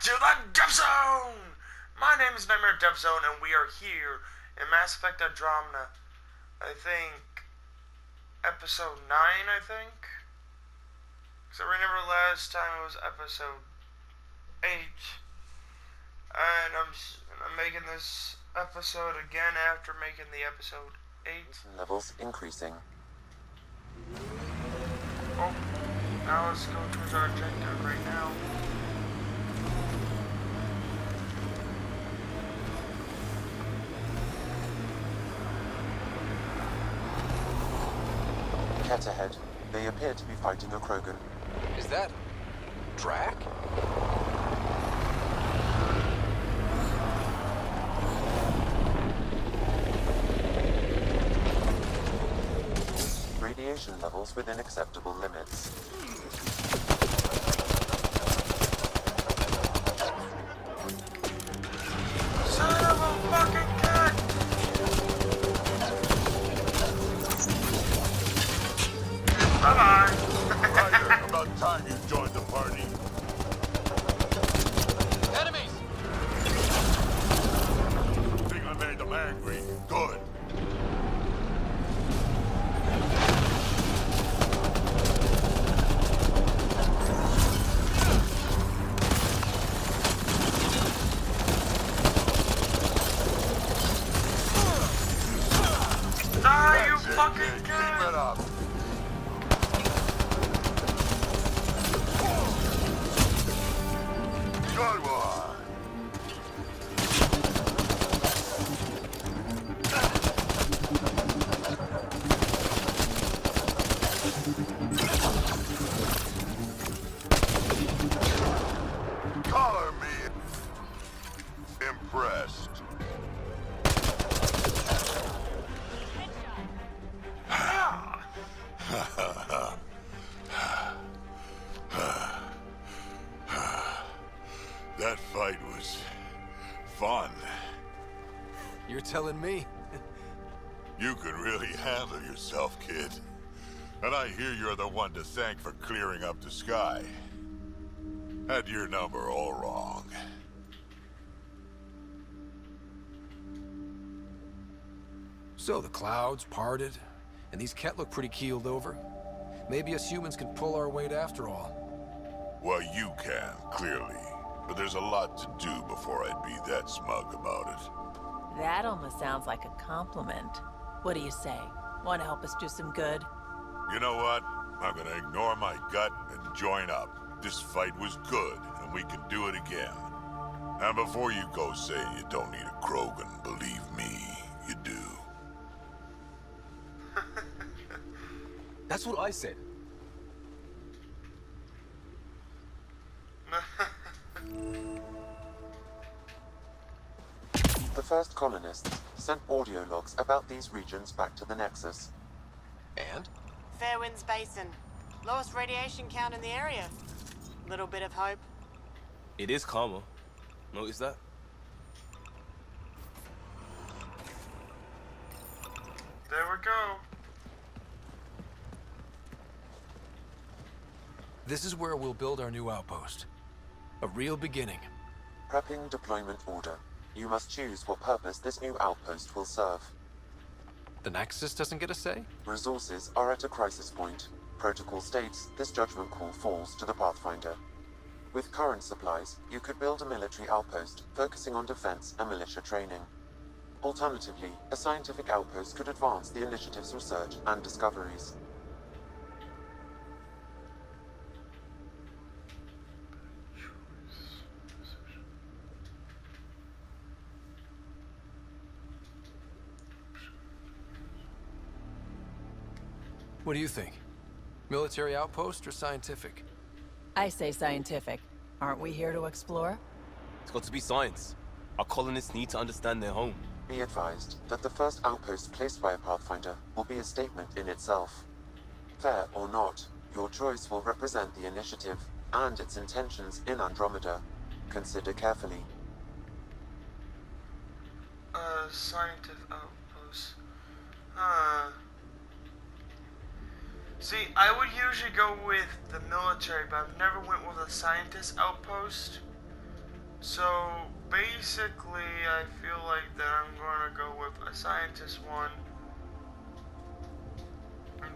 to the Dev Zone! My name is Nightmare Dev Zone, and we are here in Mass Effect Andromeda. I think episode 9, I think? Because I remember last time it was episode 8. And I'm making this episode again after making the episode 8. Levels increasing. Oh, now let's go towards our objective right now. Cat ahead. They appear to be fighting a Krogan. Is that Drac? Radiation levels within acceptable limits. Son of a fucking cat! Bye-bye! Ryder, about time you joined the party. Enemies! Think I made them angry. Good. Die, you That's it, fucking kid. Keep cat! it up. Good one. Color me impressed. That fight was fun. You're telling me? You could really handle yourself, kid. And I hear you're the one to thank for clearing up the sky. Had your number all wrong. So the clouds parted, and these Ket look pretty keeled over. Maybe us humans can pull our weight after all. Well, you can, clearly. But there's a lot to do before I'd be that smug about it. That almost sounds like a compliment. What do you say? Want to help us do some good? You know what? I'm gonna ignore my gut and join up. This fight was good, and we can do it again. And before you go say you don't need a Krogan, believe me, you do. That's what I said. The first colonists sent audio logs about these regions back to the Nexus. And? Fairwinds Basin. Lowest radiation count in the area. Little bit of hope. It is calmer. Notice that? There we go. This is where we'll build our new outpost. A real beginning. Prepping deployment order. You must choose what purpose this new outpost will serve. The Nexus doesn't get a say? Resources are at a crisis point. Protocol states this judgment call falls to the Pathfinder. With current supplies, you could build a military outpost focusing on defense and militia training. Alternatively, a scientific outpost could advance the initiative's research and discoveries. What do you think? Military outpost or scientific? I say scientific. Aren't we here to explore? It's got to be science. Our colonists need to understand their home. Be advised that the first outpost placed by a Pathfinder will be a statement in itself. Fair or not, your choice will represent the initiative and its intentions in Andromeda. Consider carefully. Scientific outpost. See, I would usually go with the military, but I've never went with a scientist outpost. So basically, I feel like that I'm going to go with a scientist one.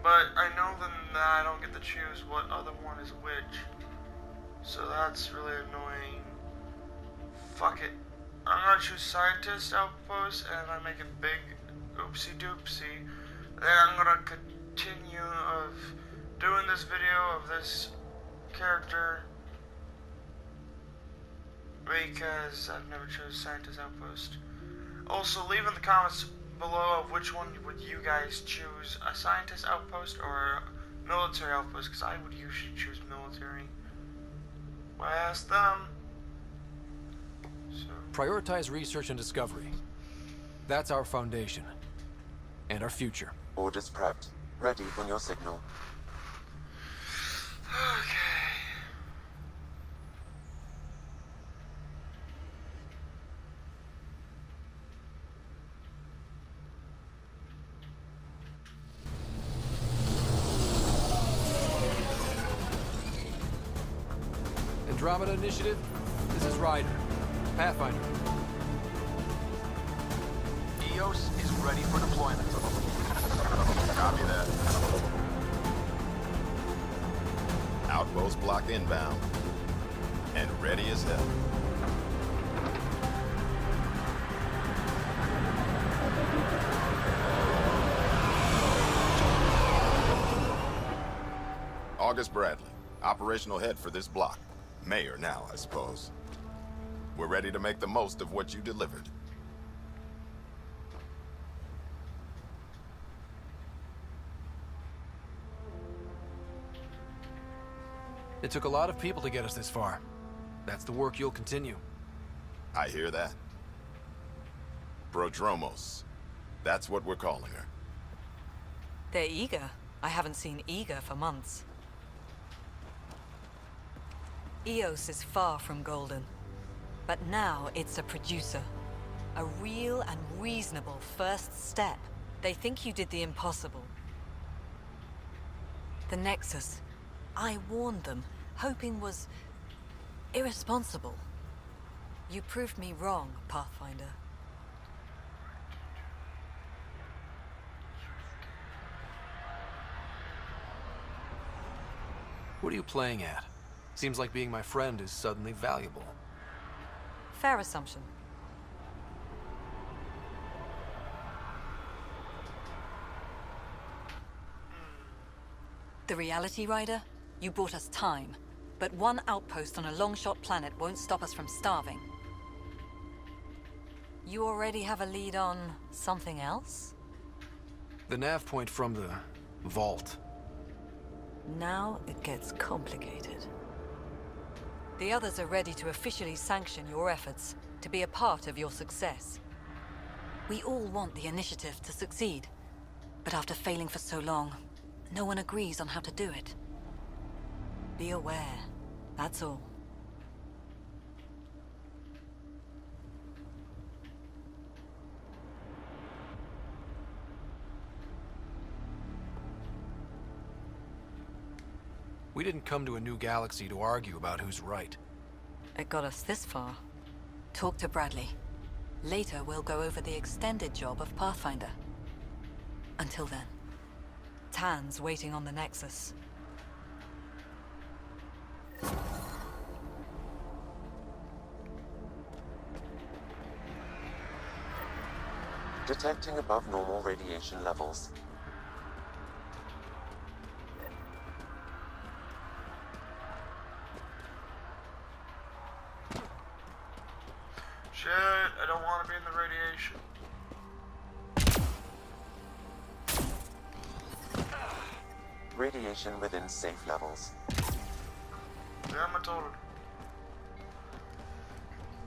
But I know then that I don't get to choose what other one is which. So that's really annoying. Fuck it. I'm gonna choose scientist outpost and I make a big oopsie doopsie. Then I'm gonna continue of doing this video of this character because I've never chose scientist outpost. Also, leave in the comments below of which one would you guys choose, a scientist outpost or a military outpost, because I would usually choose military. I asked them. So. Prioritize research and discovery. That's our foundation. And our future. Orders prepped. Ready when your signal. Okay. Andromeda Initiative, this is Ryder. Pathfinder. EOS is ready for deployment. Copy that. Outpost block inbound. And ready as hell. August Bradley, operational head for this block. Mayor now, I suppose. We're ready to make the most of what you delivered. It took a lot of people to get us this far. That's the work you'll continue. I hear that. Prodromos. That's what we're calling her. They're eager. I haven't seen eager for months. EOS is far from golden. But now it's a producer. A real and reasonable first step. They think you did the impossible. The Nexus. I warned them, hoping was irresponsible. You proved me wrong, Pathfinder. What are you playing at? Seems like being my friend is suddenly valuable. Fair assumption. The Reality Rider? You brought us time. But one outpost on a long-shot planet won't stop us from starving. You already have a lead on something else? The nav point from the vault. Now it gets complicated. The others are ready to officially sanction your efforts, to be a part of your success. We all want the initiative to succeed, but after failing for so long, no one agrees on how to do it. Be aware, that's all. We didn't come to a new galaxy to argue about who's right. It got us this far. Talk to Bradley. Later, we'll go over the extended job of Pathfinder. Until then, Tan's waiting on the Nexus. Detecting above normal radiation levels. Shit, I don't want to be in the radiation. Radiation within safe levels. Yeah, I told her.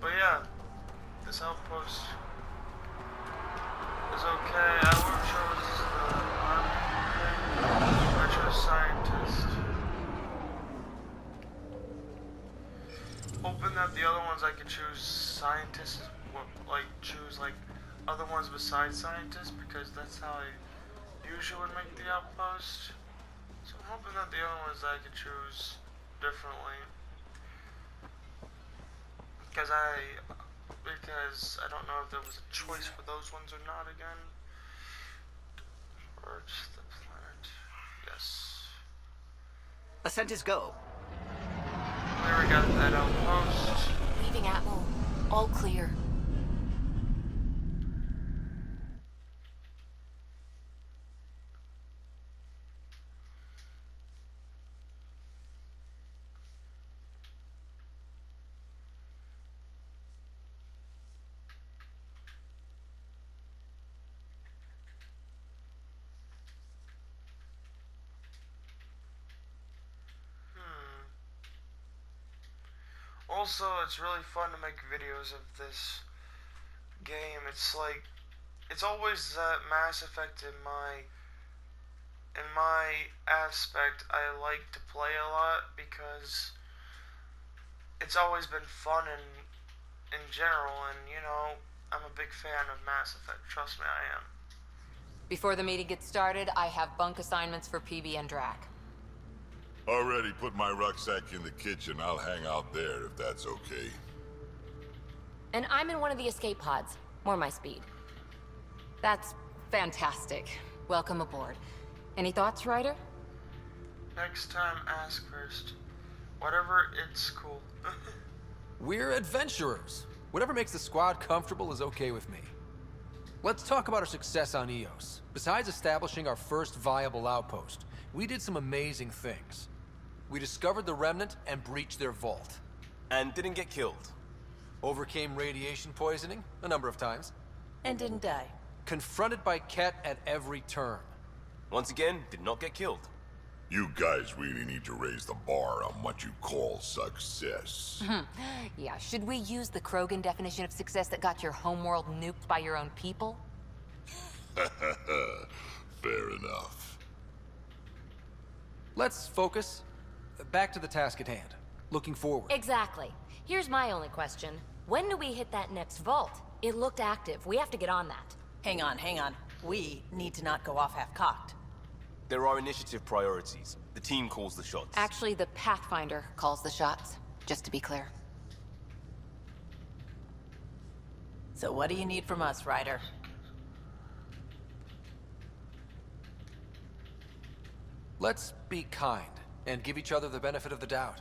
But yeah, this outpost is okay. I would have chose the army. I chose scientist. Hoping that the other ones I could choose scientists, like choose like other ones besides scientists, because that's how I usually would make the outpost. So I'm hoping that the other ones I could choose differently. Because I don't know if there was a choice for those ones or not again. Or just the planet. Yes. Ascent is go. There we got that outpost. Leaving Atmo. All clear. Also, it's really fun to make videos of this game. It's like, it's always that Mass Effect in my aspect I like to play a lot because it's always been fun in general, and you know, I'm a big fan of Mass Effect. Trust me, I am. Before the meeting gets started, I have bunk assignments for PB and Drac. Already put my rucksack in the kitchen. I'll hang out there if that's okay. And I'm in one of the escape pods. More my speed. That's fantastic. Welcome aboard. Any thoughts, Ryder? Next time, ask first. Whatever, it's cool. We're adventurers. Whatever makes the squad comfortable is okay with me. Let's talk about our success on Eos. Besides establishing our first viable outpost, we did some amazing things. We discovered the Remnant and breached their vault. And didn't get killed. Overcame radiation poisoning a number of times. And didn't die. Confronted by Ket at every turn. Once again, did not get killed. You guys really need to raise the bar on what you call success. Yeah, should we use the Krogan definition of success that got your homeworld nuked by your own people? Fair enough. Let's focus. Back to the task at hand. Looking forward. Exactly. Here's my only question. When do we hit that next vault? It looked active. We have to get on that. Hang on. We need to not go off half-cocked. There are initiative priorities. The team calls the shots. Actually, the Pathfinder calls the shots, just to be clear. So what do you need from us, Ryder? Let's be kind and give each other the benefit of the doubt.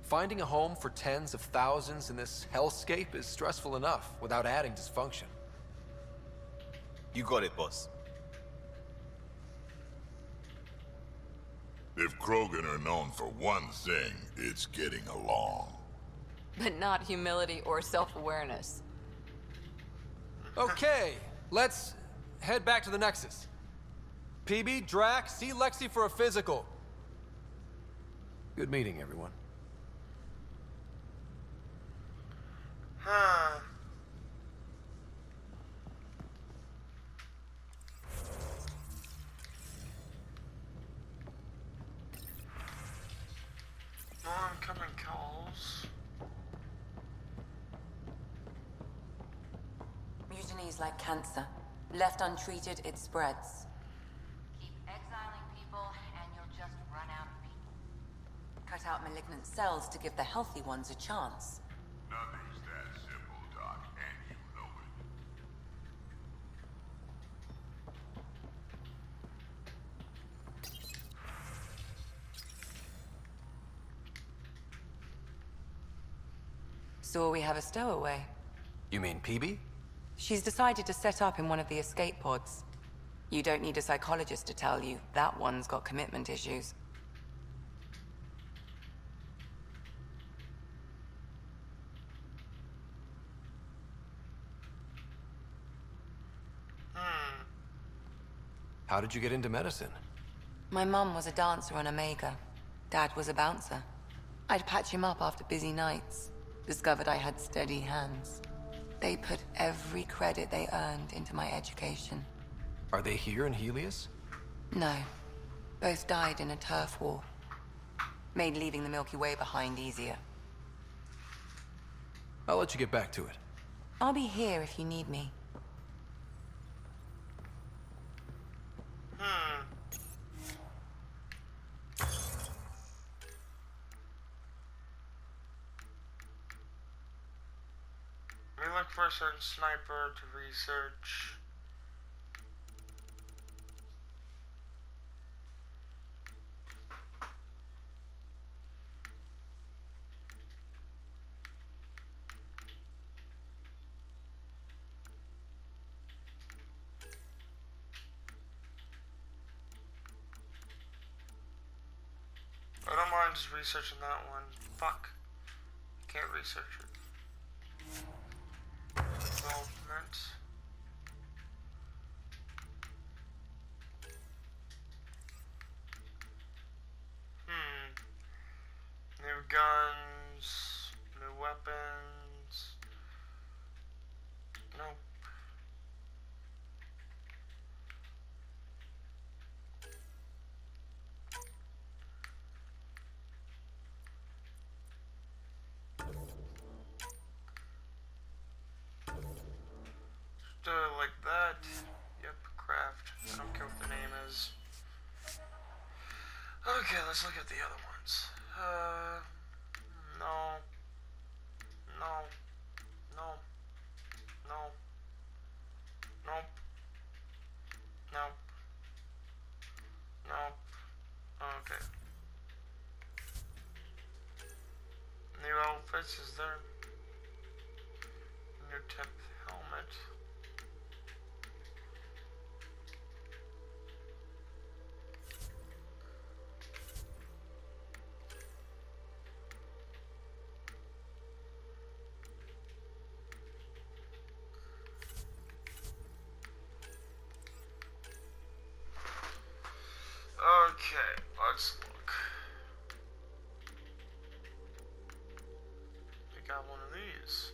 Finding a home for tens of thousands in this hellscape is stressful enough without adding dysfunction. You got it, boss. If Krogan are known for one thing, it's getting along. But not humility or self-awareness. Okay, let's head back to the Nexus. PB, Drac, see Lexi for a physical. Good meeting, everyone. Huh. No incoming calls. Mutiny is like cancer. Left untreated, it spreads. Keep exiling people, and you'll just run out of people. Cut out malignant cells to give the healthy ones a chance. Nothing's that simple, Doc, and you know it. So we have a stowaway. You mean PB? She's decided to set up in one of the escape pods. You don't need a psychologist to tell you that one's got commitment issues. How did you get into medicine? My mum was a dancer on Omega. Dad was a bouncer. I'd patch him up after busy nights. Discovered I had steady hands. They put every credit they earned into my education. Are they here in Helios? No. Both died in a turf war. Made leaving the Milky Way behind easier. I'll let you get back to it. I'll be here if you need me. look for a certain sniper to research. I don't mind just researching that one. Fuck. Can't research it. Development. New guns. New weapons. Nope. Do it like that. Yep, craft. I don't care what the name is. Okay, let's look at the other ones. No. No. No. No. Nope. Nope. Nope. Okay. New outfits, is there? New tip helmet. Okay, let's look. I got one of these.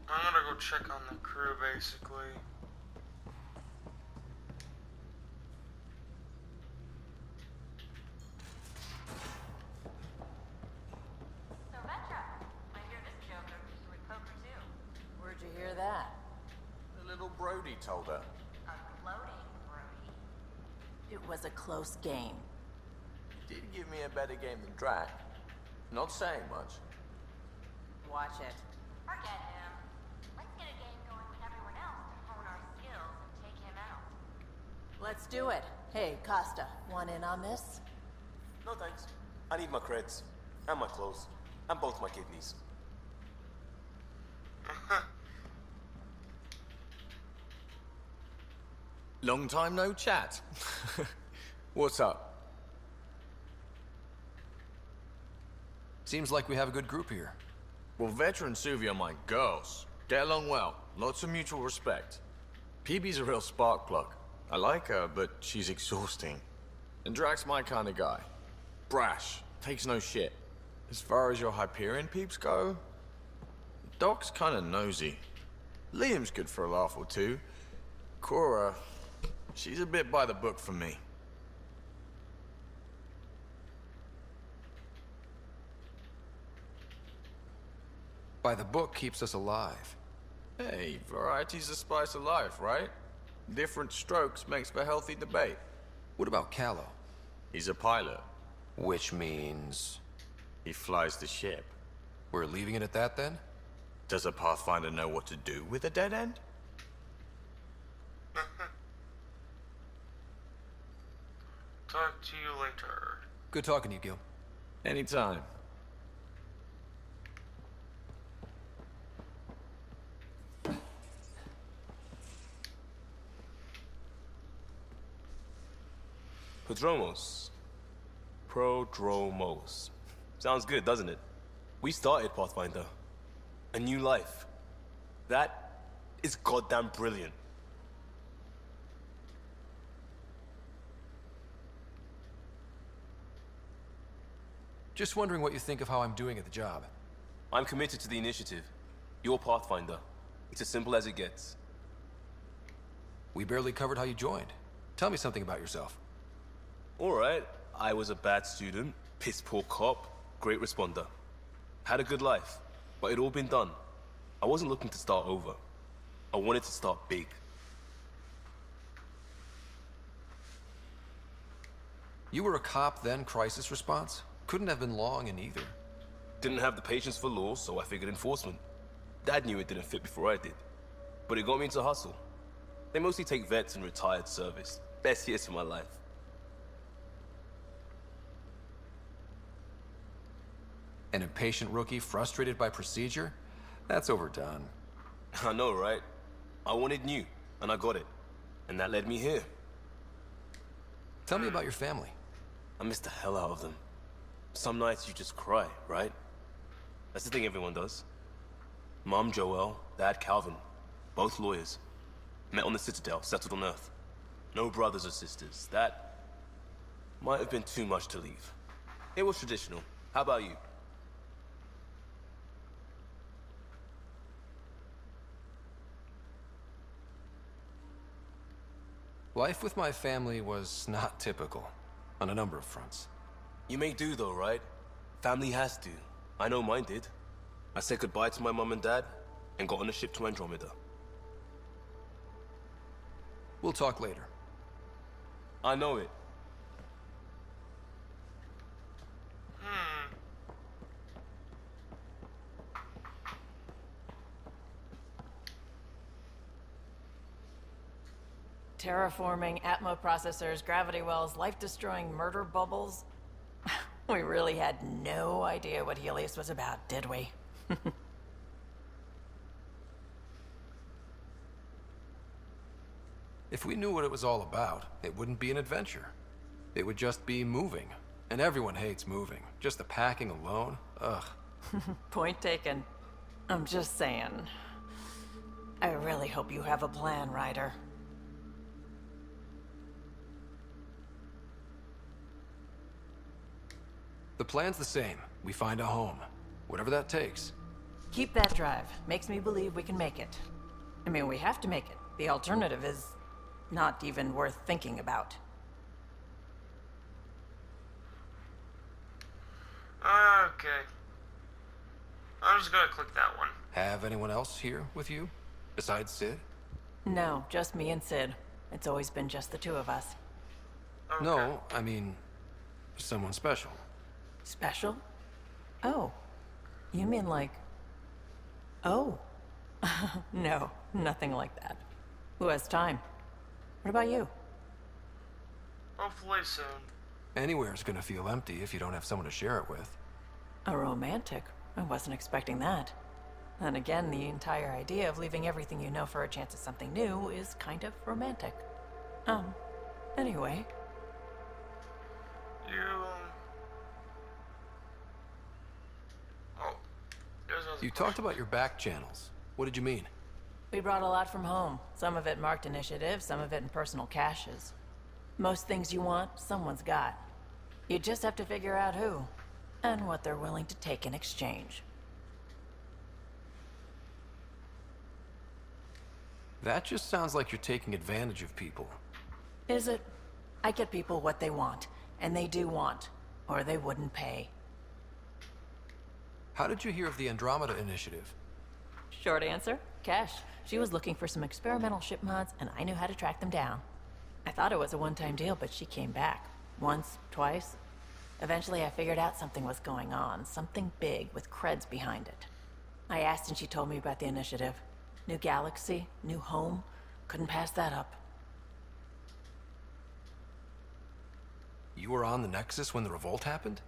I'm gonna go check on the crew, basically. So, Vetra, I hear this joker beat you at poker, too. Where'd you hear that? The little Brody told her. A gloating Brody. It was a close game. Did give me a better game than Drac. Not saying much. Watch it. Forget him. Let's get a game going with everyone else to hone our skills and take him out. Let's do it. Hey, Costa, want in on this? No thanks. I need my creds. And my clothes. And both my kidneys. Long time no chat. What's up? Seems like we have a good group here. Well, Vetra and Suvi are my girls. Get along well. Lots of mutual respect. PB's a real spark plug. I like her, but she's exhausting. And Drac's my kind of guy. Brash. Takes no shit. As far as your Hyperion peeps go, Doc's kind of nosy. Liam's good for a laugh or two. Cora, she's a bit by the book for me. By the book keeps us alive. Hey, variety's the spice of life, right? Different strokes makes for healthy debate. What about Callow? He's a pilot. Which means... he flies the ship. We're leaving it at that, then? Does a Pathfinder know what to do with a dead end? Talk to you later. Good talking to you, Gil. Anytime. Prodromos. Prodromos. Sounds good, doesn't it? We started Pathfinder. A new life. That is goddamn brilliant. Just wondering what you think of how I'm doing at the job. I'm committed to the initiative. You're Pathfinder. It's as simple as it gets. We barely covered how you joined. Tell me something about yourself. Alright, I was a bad student, piss poor cop, great responder. Had a good life, but it'd all been done. I wasn't looking to start over. I wanted to start big. You were a cop, then crisis response? Couldn't have been long in either. Didn't have the patience for law, so I figured enforcement. Dad knew it didn't fit before I did. But it got me into hustle. They mostly take vets and retired service. Best years of my life. An impatient rookie frustrated by procedure? That's overdone. I know, right? I wanted new, and I got it. And that led me here. Tell me about your family. I miss the hell out of them. Some nights you just cry, right? That's the thing everyone does. Mom, Joelle, Dad, Calvin. Both lawyers. Met on the Citadel, settled on Earth. No brothers or sisters. That might have been too much to leave. It was traditional. How about you? Life with my family was not typical, on a number of fronts. You may do though, right? Family has to. I know mine did. I said goodbye to my mom and dad, and got on a ship to Andromeda. We'll talk later. I know it. Terraforming, Atmo processors, gravity wells, life-destroying murder bubbles. We really had no idea what Helios was about, did we? If we knew what it was all about, it wouldn't be an adventure. It would just be moving. And everyone hates moving. Just the packing alone, ugh. Point taken. I'm just saying. I really hope you have a plan, Ryder. The plan's the same. We find a home. Whatever that takes. Keep that drive. Makes me believe we can make it. I mean, we have to make it. The alternative is not even worth thinking about. Okay. I'm just gonna click that one. Have anyone else here with you? Besides Sid? No, just me and Sid. It's always been just the two of us. Okay. No, I mean, someone special. Special? Oh. You mean like... Oh. No, nothing like that. Who has time? What about you? Hopefully soon. Anywhere's gonna feel empty if you don't have someone to share it with. A romantic? I wasn't expecting that. Then again, the entire idea of leaving everything you know for a chance at something new is kind of romantic. Anyway. You talked about your back channels. What did you mean? We brought a lot from home. Some of it marked initiative, some of it in personal caches. Most things you want, someone's got. You just have to figure out who, and what they're willing to take in exchange. That just sounds like you're taking advantage of people. Is it? I get people what they want, and they do want, or they wouldn't pay. How did you hear of the Andromeda initiative? Short answer, Cash. She was looking for some experimental ship mods, and I knew how to track them down. I thought it was a one-time deal, but she came back. Once, twice. Eventually I figured out something was going on, something big with creds behind it. I asked and she told me about the initiative. New galaxy, new home. Couldn't pass that up. You were on the Nexus when the revolt happened?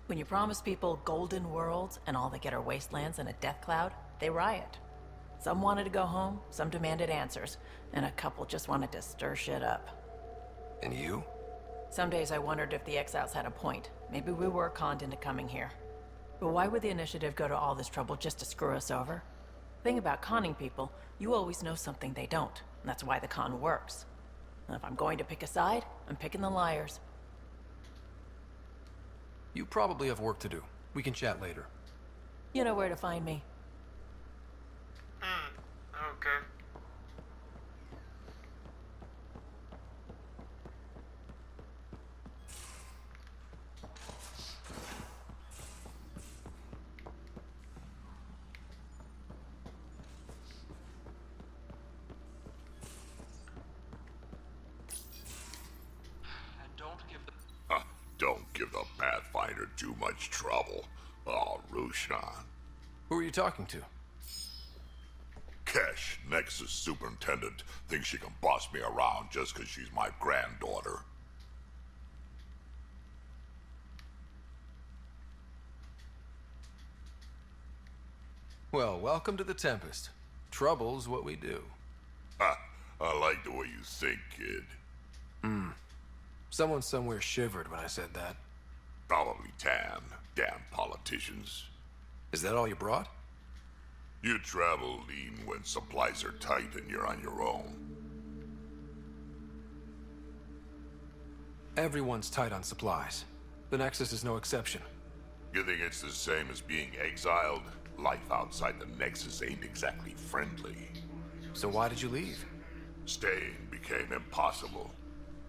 When you promise people golden worlds and all they get are wastelands and a death cloud, they riot. Some wanted to go home, some demanded answers, and a couple just wanted to stir shit up. And you? Some days I wondered if the exiles had a point. Maybe we were conned into coming here. But why would the initiative go to all this trouble just to screw us over? Thing about conning people, you always know something they don't. And that's why the con works. And if I'm going to pick a side, I'm picking the liars. You probably have work to do. We can chat later. You know where to find me. Okay. Pathfinder too much trouble. Oh, Rushan. Who are you talking to? Kesh, Nexus Superintendent, thinks she can boss me around just 'cause she's my granddaughter. Well, welcome to the Tempest. Trouble's what we do. Ha! I like the way you think, kid. Someone somewhere shivered when I said that. Probably Tan. Damn politicians. Is that all you brought? You travel lean when supplies are tight and you're on your own. Everyone's tight on supplies. The Nexus is no exception. You think it's the same as being exiled? Life outside the Nexus ain't exactly friendly. So why did you leave? Staying became impossible.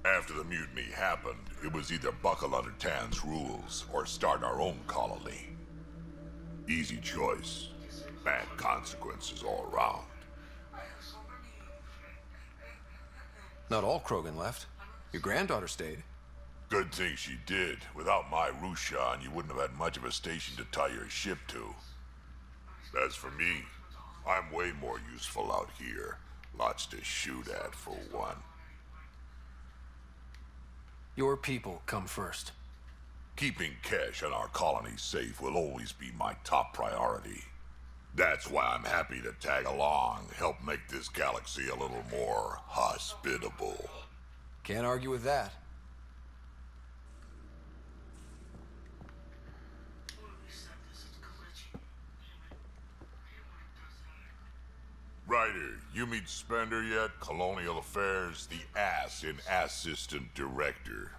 After the mutiny happened, it was either buckle under Tan's rules or start our own colony. Easy choice. Bad consequences all around. Not all Krogan left. Your granddaughter stayed. Good thing she did. Without my Rushan, you wouldn't have had much of a station to tie your ship to. As for me, I'm way more useful out here. Lots to shoot at, for one. Your people come first. Keeping Kesh and our colony safe will always be my top priority. That's why I'm happy to tag along, help make this galaxy a little more hospitable. Can't argue with that. Ryder, you meet Spender yet? Colonial Affairs, the ass in Assistant Director.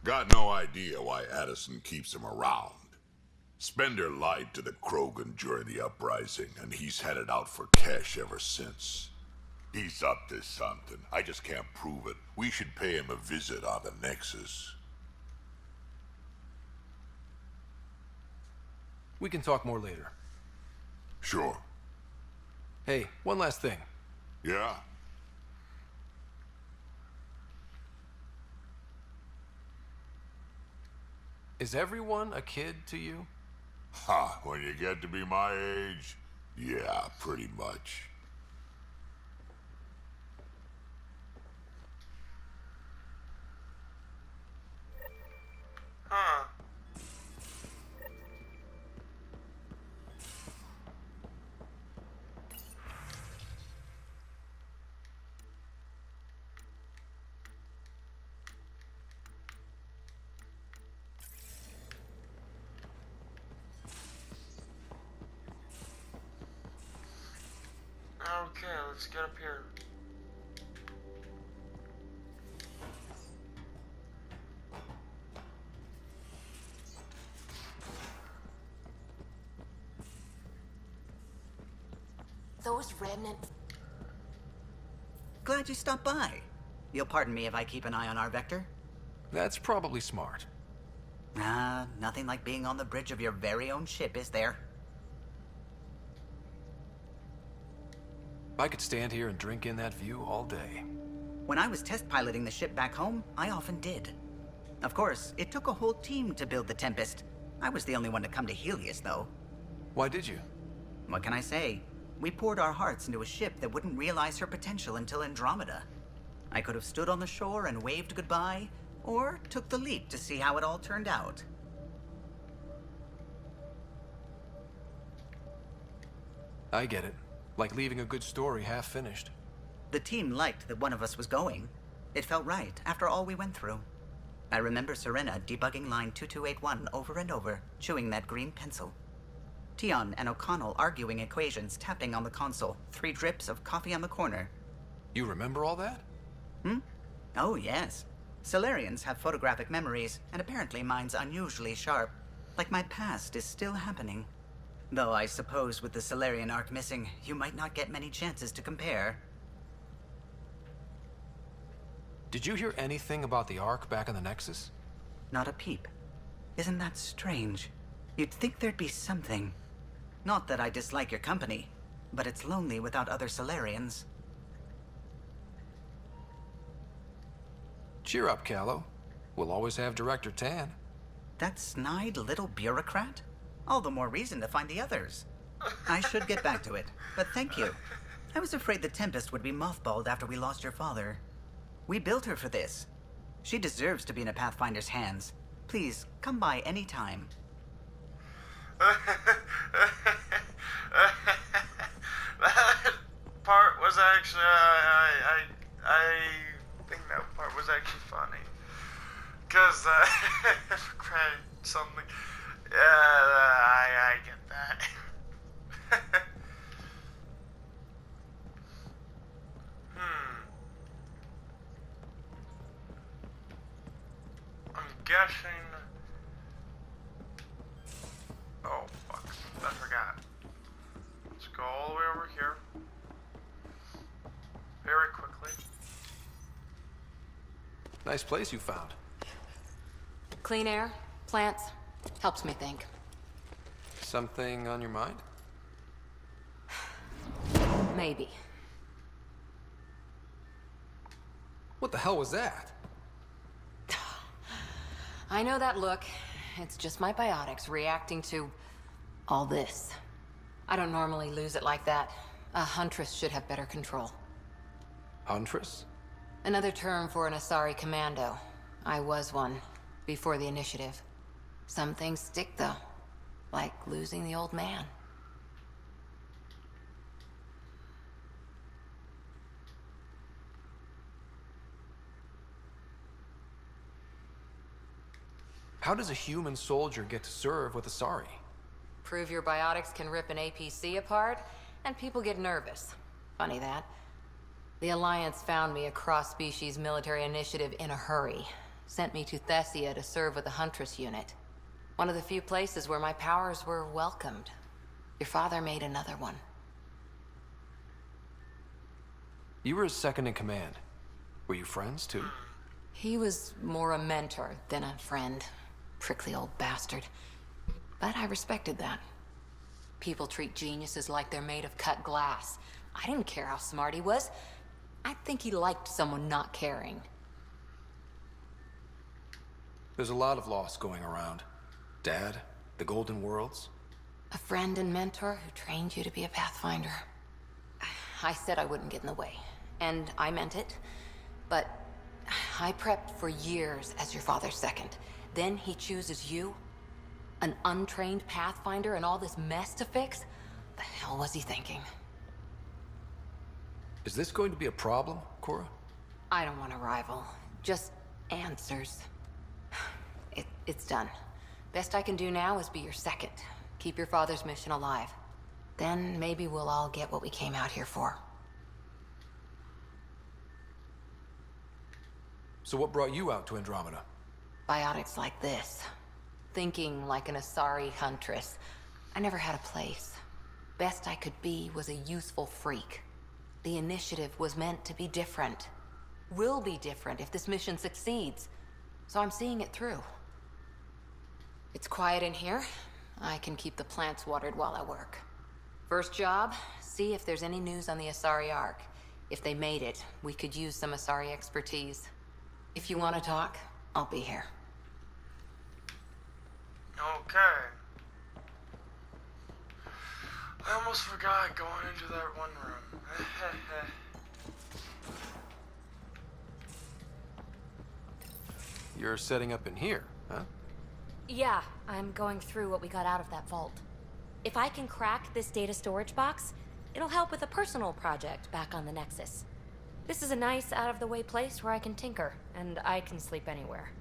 Got no idea why Addison keeps him around. Spender lied to the Krogan during the uprising, and he's headed out for Kesh ever since. He's up to something. I just can't prove it. We should pay him a visit on the Nexus. We can talk more later. Sure. Hey, one last thing. Yeah? Is everyone a kid to you? Ha, when you get to be my age, yeah, pretty much. Huh. Okay, let's get up here. Those remnants. Glad you stopped by. You'll pardon me if I keep an eye on our vector? That's probably smart. Nothing like being on the bridge of your very own ship, is there? I could stand here and drink in that view all day. When I was test piloting the ship back home, I often did. Of course, it took a whole team to build the Tempest. I was the only one to come to Helios, though. Why did you? What can I say? We poured our hearts into a ship that wouldn't realize her potential until Andromeda. I could have stood on the shore and waved goodbye, or took the leap to see how it all turned out. I get it. Like leaving a good story half-finished. The team liked that one of us was going. It felt right, after all we went through. I remember Serena debugging line 2281 over and over, chewing that green pencil. Tion and O'Connell arguing equations, tapping on the console, 3 drips of coffee on the corner. You remember all that? Oh, yes. Solarians have photographic memories, and apparently mine's unusually sharp. Like my past is still happening. Though I suppose with the Solarian arc missing, you might not get many chances to compare. Did you hear anything about the Ark back in the Nexus? Not a peep. Isn't that strange? You'd think there'd be something. Not that I dislike your company, but it's lonely without other Solarians. Cheer up, Callow. We'll always have Director Tan. That snide little bureaucrat? All the more reason to find the others. I should get back to it, but thank you. I was afraid the Tempest would be mothballed after we lost your father. We built her for this. She deserves to be in a Pathfinder's hands. Please, come by any time. That part was actually, I think that part was actually funny. Because, something, I get that. I'm guessing. Oh, fuck. I forgot. Let's go all the way over here. Very quickly. Nice place you found. Clean air, plants, helps me think. Something on your mind? Maybe. What the hell was that? I know that look. It's just my biotics reacting to all this. I don't normally lose it like that. A huntress should have better control. Huntress? Another term for an Asari commando. I was one, before the initiative. Some things stick, though. Like losing the old man. How does a human soldier get to serve with Asari? Prove your biotics can rip an APC apart, and people get nervous. Funny that. The Alliance found me a cross-species military initiative in a hurry. Sent me to Thessia to serve with the Huntress unit. One of the few places where my powers were welcomed. Your father made another one. You were his second in command. Were you friends, too? He was more a mentor than a friend. Prickly old bastard. But I respected that. People treat geniuses like they're made of cut glass. I didn't care how smart he was. I think he liked someone not caring. There's a lot of loss going around. Dad, the Golden Worlds. A friend and mentor who trained you to be a Pathfinder. I said I wouldn't get in the way. And I meant it. But I prepped for years as your father's second. Then he chooses you? An untrained Pathfinder and all this mess to fix? The hell was he thinking? Is this going to be a problem, Cora? I don't want a rival. Just answers. It's done. Best I can do now is be your second. Keep your father's mission alive. Then maybe we'll all get what we came out here for. So what brought you out to Andromeda? Biotics like this. Thinking like an Asari huntress. I never had a place. Best I could be was a useful freak. The initiative was meant to be different. Will be different if this mission succeeds. So I'm seeing it through. It's quiet in here. I can keep the plants watered while I work. First job, see if there's any news on the Asari Ark. If they made it, we could use some Asari expertise. If you want to talk, I'll be here. Okay. I almost forgot going into that one room. You're setting up in here, huh? Yeah, I'm going through what we got out of that vault. If I can crack this data storage box, it'll help with a personal project back on the Nexus. This is a nice, out-of-the-way place where I can tinker, and I can sleep anywhere.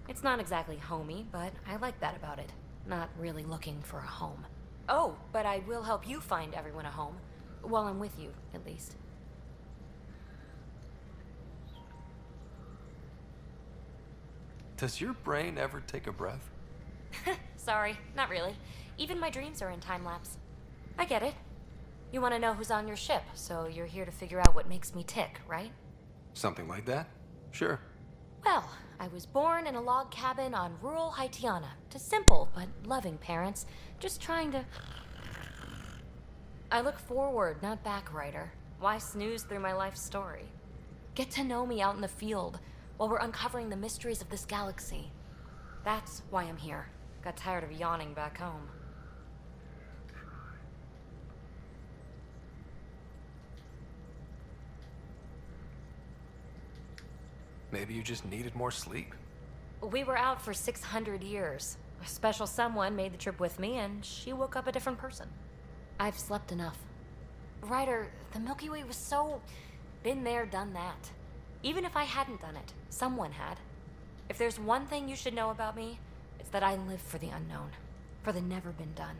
It's not exactly homey, but I like that about it. Not really looking for a home. Oh, but I will help you find everyone a home. While I'm with you, at least. Does your brain ever take a breath? Sorry, not really. Even my dreams are in time-lapse. I get it. You want to know who's on your ship, so you're here to figure out what makes me tick, right? Something like that? Sure. Well, I was born in a log cabin on rural Haitiana to simple but loving parents, just trying to... I look forward, not back, writer. Why snooze through my life story? Get to know me out in the field while we're uncovering the mysteries of this galaxy. That's why I'm here. Got tired of yawning back home. Maybe you just needed more sleep. We were out for 600 years. A special someone made the trip with me, and she woke up a different person. I've slept enough. Ryder, the Milky Way was so... been there, done that. Even if I hadn't done it, someone had. If there's one thing you should know about me, it's that I live for the unknown. For the never been done.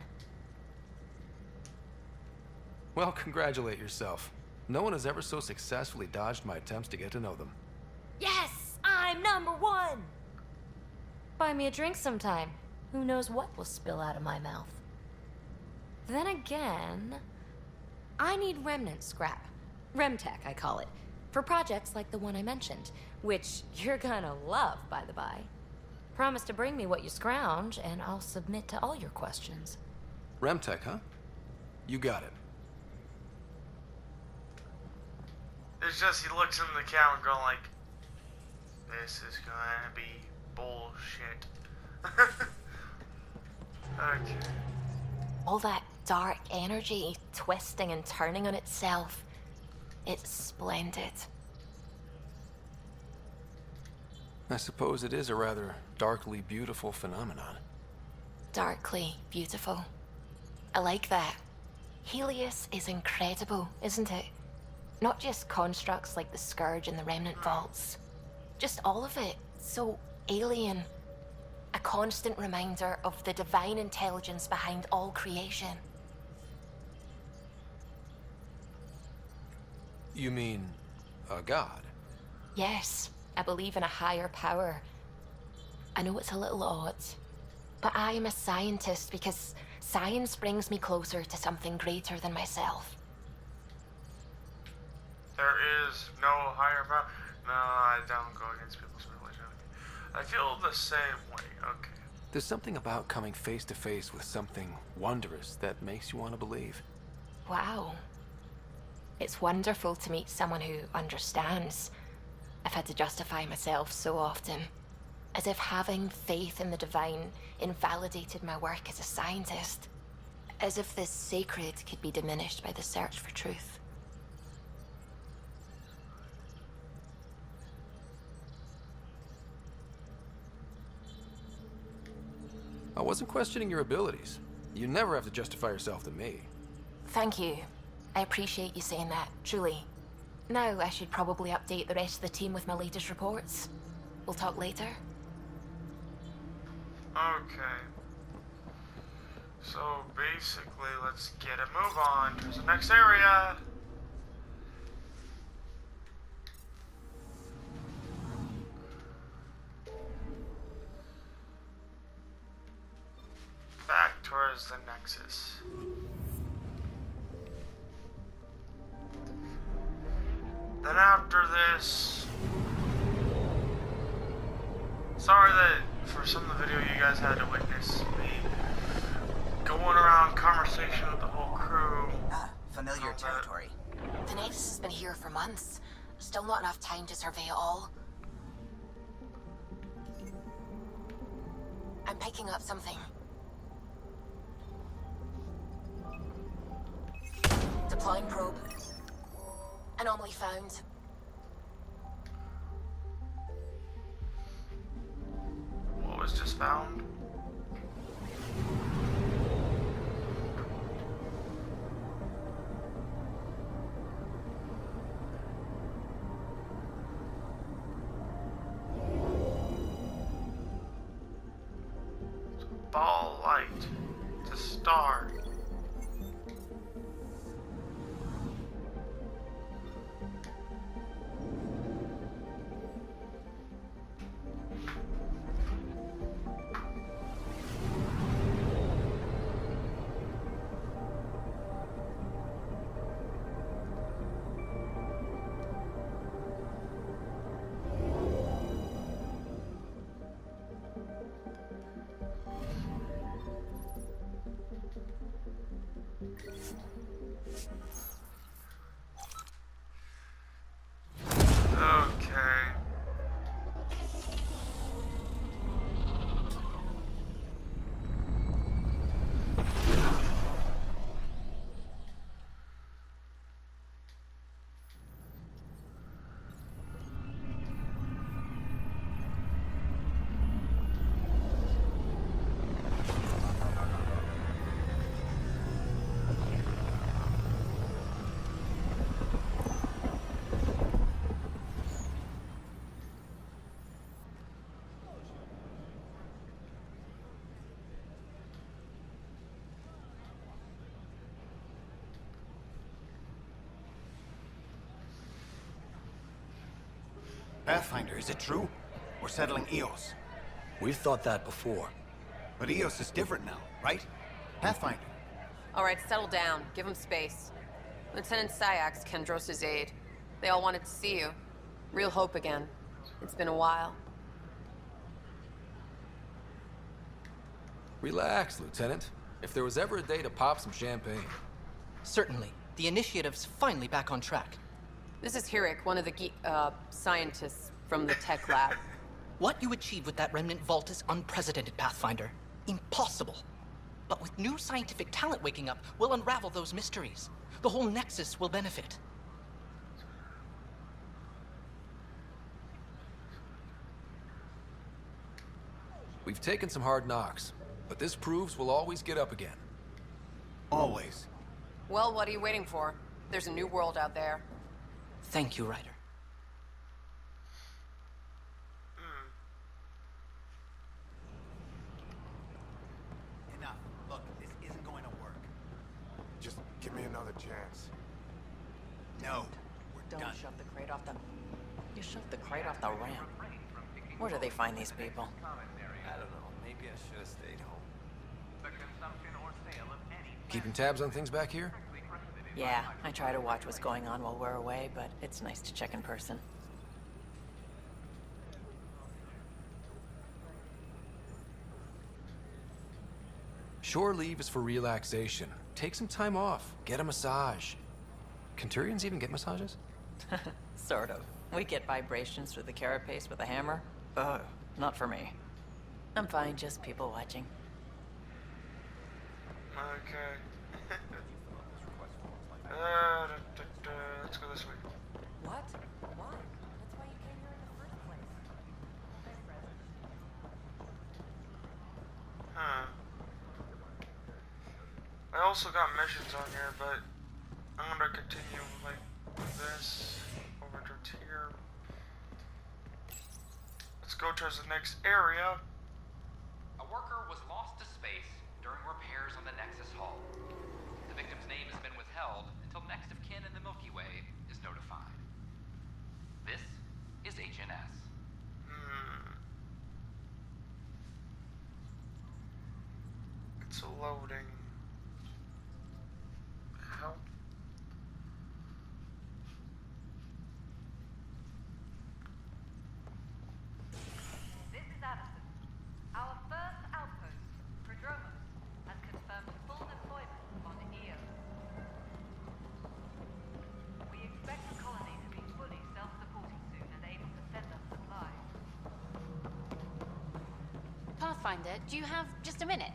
Well, congratulate yourself. No one has ever so successfully dodged my attempts to get to know them. Yes! I'm #1! Buy me a drink sometime. Who knows what will spill out of my mouth. Then again, I need remnant scrap. Remtech, I call it. For projects like the one I mentioned, which you're gonna love, by the by. Promise to bring me what you scrounge, and I'll submit to all your questions. Remtech, huh? You got it. It's just he looks in the camera going like, this is gonna be bullshit. Okay. All that dark energy twisting and turning on itself. It's splendid. I suppose it is a rather darkly beautiful phenomenon. Darkly beautiful. I like that. Helios is incredible, isn't it? Not just constructs like the Scourge and the Remnant Vaults. Just all of it. So alien. A constant reminder of the divine intelligence behind all creation. You mean a god? Yes, I believe in a higher power. I know it's a little odd, but I am a scientist because science brings me closer to something greater than myself. There is no higher power. No, I don't go against people's religion. I feel the same way, okay. There's something about coming face to face with something wondrous that makes you want to believe. Wow. It's wonderful to meet someone who understands. I've had to justify myself so often, as if having faith in the divine invalidated my work as a scientist, as if the sacred could be diminished by the search for truth. I wasn't questioning your abilities. You never have to justify yourself to me. Thank you. I appreciate you saying that, truly. Now I should probably update the rest of the team with my latest reports. We'll talk later. Okay. So basically, let's get a move on to the next area. Back towards the Nexus. Then after this... Sorry that for some of the video you guys had to witness me going around conversation with the whole crew. Familiar territory. The Nexus has been here for months. Still not enough time to survey it all. I'm picking up something. Deploying probe. Anomaly found. What was just found? Ball light to star. Pathfinder, is it true? We're settling Eos. We've thought that before. But Eos is different now, right? Pathfinder. All right, settle down. Give him space. Lieutenant Syax, Kendros' aide. They all wanted to see you. Real hope again. It's been a while. Relax, Lieutenant. If there was ever a day to pop some champagne. Certainly. The initiative's finally back on track. This is Hirik, one of the scientists from the tech lab. What you achieved with that remnant vault is unprecedented, Pathfinder. Impossible. But with new scientific talent waking up, we'll unravel those mysteries. The whole Nexus will benefit. We've taken some hard knocks, but this proves we'll always get up again. Always. Well, what are you waiting for? There's a new world out there. Thank you, Ryder. Enough. Look, this isn't going to work. Just give me another chance. No, we're Don't done. shove the crate off the... You shoved the crate off the ramp. Where do they find these people? I don't know. Maybe I should have stayed home. Keeping tabs on things back here? Yeah, I try to watch what's going on while we're away, but it's nice to check in person. Shore leave is for relaxation. Take some time off. Get a massage. Can Turians even get massages? Sort of. We get vibrations through the carapace with a hammer. Ugh, not for me. I'm fine, just people watching. Okay. Let's go this way. What? Why? That's why you came here in the first place. Huh. I also got missions on here, but I'm gonna continue like this over to here. Let's go towards the next area. A worker was lost to space during repairs on the Nexus hull. The victim's name has been withheld until next of kin in the Milky Way is notified. This is HNS. It's loading. How? This is Addison. Our first outpost, Prodromos, has confirmed full deployment on Eos. We expect the colony to be fully self-supporting soon and able to send us supplies. Pathfinder, do you have just a minute?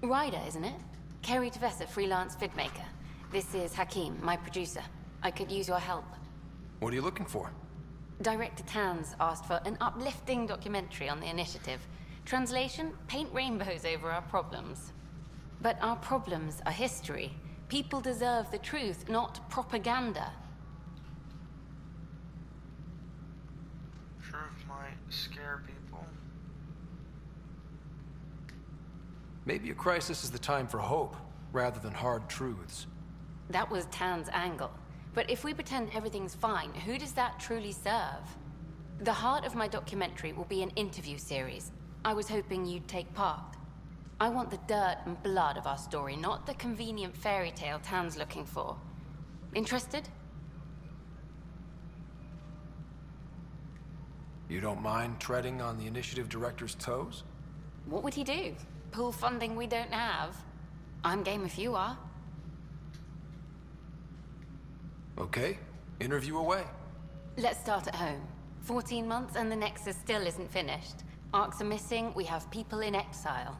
Ryder, isn't it? Kerry Tavessa, freelance vidmaker. This is Hakim, my producer. I could use your help. What are you looking for? Director Tans asked for an uplifting documentary on the initiative. Translation, paint rainbows over our problems. But our problems are history. People deserve the truth, not propaganda. Truth might scare people. Maybe a crisis is the time for hope, rather than hard truths. That was Tan's angle. But if we pretend everything's fine, who does that truly serve? The heart of my documentary will be an interview series. I was hoping you'd take part. I want the dirt and blood of our story, not the convenient fairy tale Tan's looking for. Interested? You don't mind treading on the initiative director's toes? What would he do? Pull funding we don't have? I'm game if you are. Okay, interview away. Let's start at home. 14 months and the Nexus still isn't finished. Arcs are missing, we have people in exile.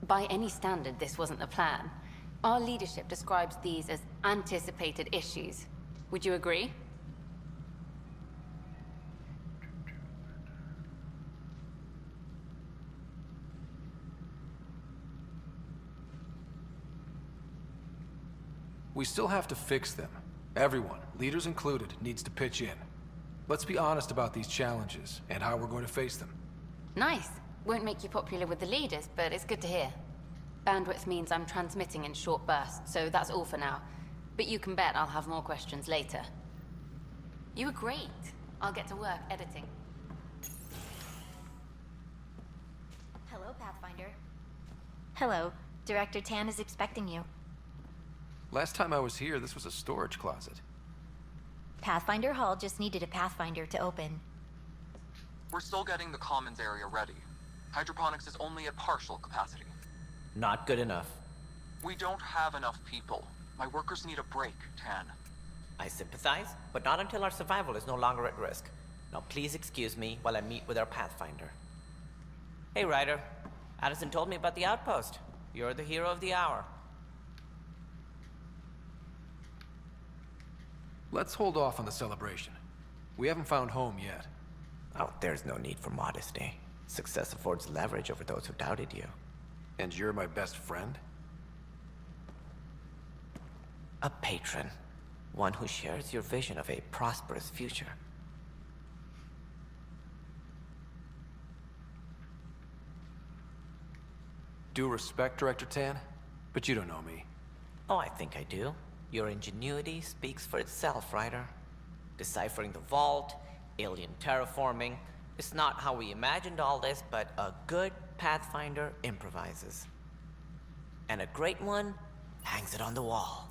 By any standard, this wasn't the plan. Our leadership describes these as anticipated issues. Would you agree? We still have to fix them. Everyone, leaders included, needs to pitch in. Let's be honest about these challenges and how we're going to face them. Nice. Won't make you popular with the leaders, but it's good to hear. Bandwidth means I'm transmitting in short bursts, so that's all for now. But you can bet I'll have more questions later. You were great. I'll get to work editing. Hello, Pathfinder. Hello. Director Tan is expecting you. Last time I was here, this was a storage closet. Pathfinder Hall just needed a Pathfinder to open. We're still getting the commons area ready. Hydroponics is only at partial capacity. Not good enough. We don't have enough people. My workers need a break, Tan. I sympathize, but not until our survival is no longer at risk. Now please excuse me while I meet with our Pathfinder. Hey, Ryder. Addison told me about the outpost. You're the hero of the hour. Let's hold off on the celebration. We haven't found home yet. Oh, there's no need for modesty. Success affords leverage over those who doubted you. And you're my best friend? A patron. One who shares your vision of a prosperous future. Due respect, Director Tan, but you don't know me. Oh, I think I do. Your ingenuity speaks for itself, Ryder. Deciphering the vault, alien terraforming. It's not how we imagined all this, but a good Pathfinder improvises. And a great one hangs it on the wall.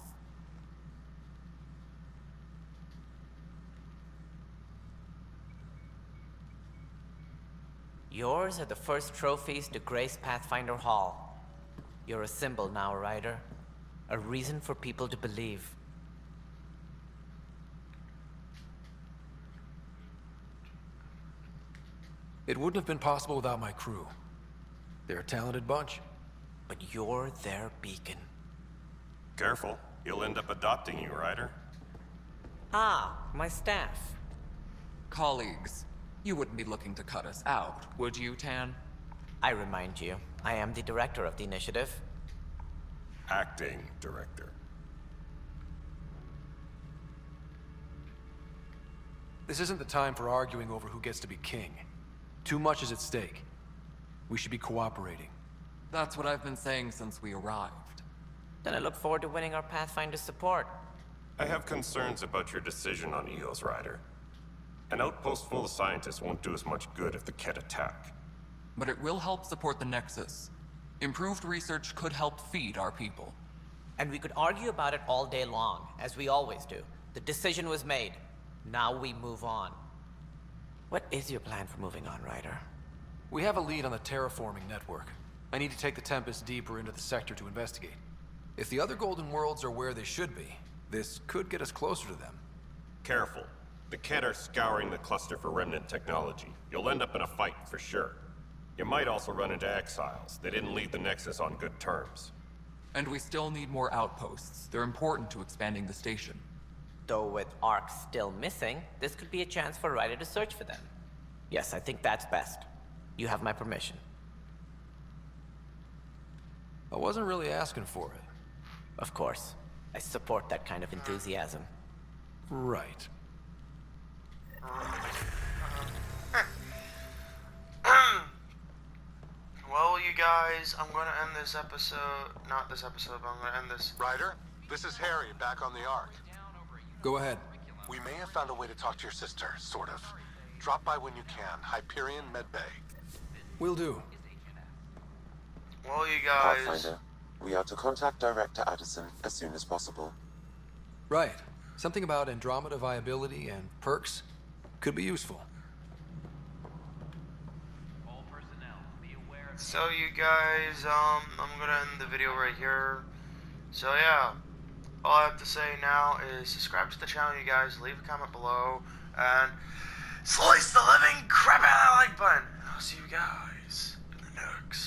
Yours are the first trophies to grace Pathfinder Hall. You're a symbol now, Ryder. A reason for people to believe. It wouldn't have been possible without my crew. They're a talented bunch. But you're their beacon. Careful. You'll end up adopting you, Ryder. Ah, my staff. Colleagues, you wouldn't be looking to cut us out, would you, Tan? I remind you, I am the director of the initiative. Acting director. This isn't the time for arguing over who gets to be king. Too much is at stake. We should be cooperating. That's what I've been saying since we arrived. Then I look forward to winning our Pathfinder's support. I have concerns about your decision on Eos, Ryder. An outpost full of scientists won't do us much good if the Kett attack. But it will help support the Nexus. Improved research could help feed our people. And we could argue about it all day long, as we always do. The decision was made. Now we move on. What is your plan for moving on, Ryder? We have a lead on the terraforming network. I need to take the Tempest deeper into the sector to investigate. If the other Golden Worlds are where they should be, this could get us closer to them. Careful. The Kett are scouring the cluster for remnant technology. You'll end up in a fight, for sure. You might also run into exiles. They didn't leave the Nexus on good terms. And we still need more outposts. They're important to expanding the station. Though with Ark still missing, this could be a chance for Ryder to search for them. Yes, I think that's best. You have my permission. I wasn't really asking for it. Of course. I support that kind of enthusiasm. Right. Well, you guys, I'm gonna end this episode. Not this episode, but I'm gonna end this. Ryder, this is Harry, back on the Ark. Go ahead. We may have found a way to talk to your sister, sort of. Drop by when you can. Hyperion Medbay. Will do. Well, you guys... Pathfinder, we are to contact Director Addison as soon as possible. Right. Something about Andromeda viability and perks could be useful. So you guys, I'm gonna end the video right here. So yeah, all I have to say now is subscribe to the channel, you guys. Leave a comment below and slice the living crap out of that like button. I'll see you guys in the next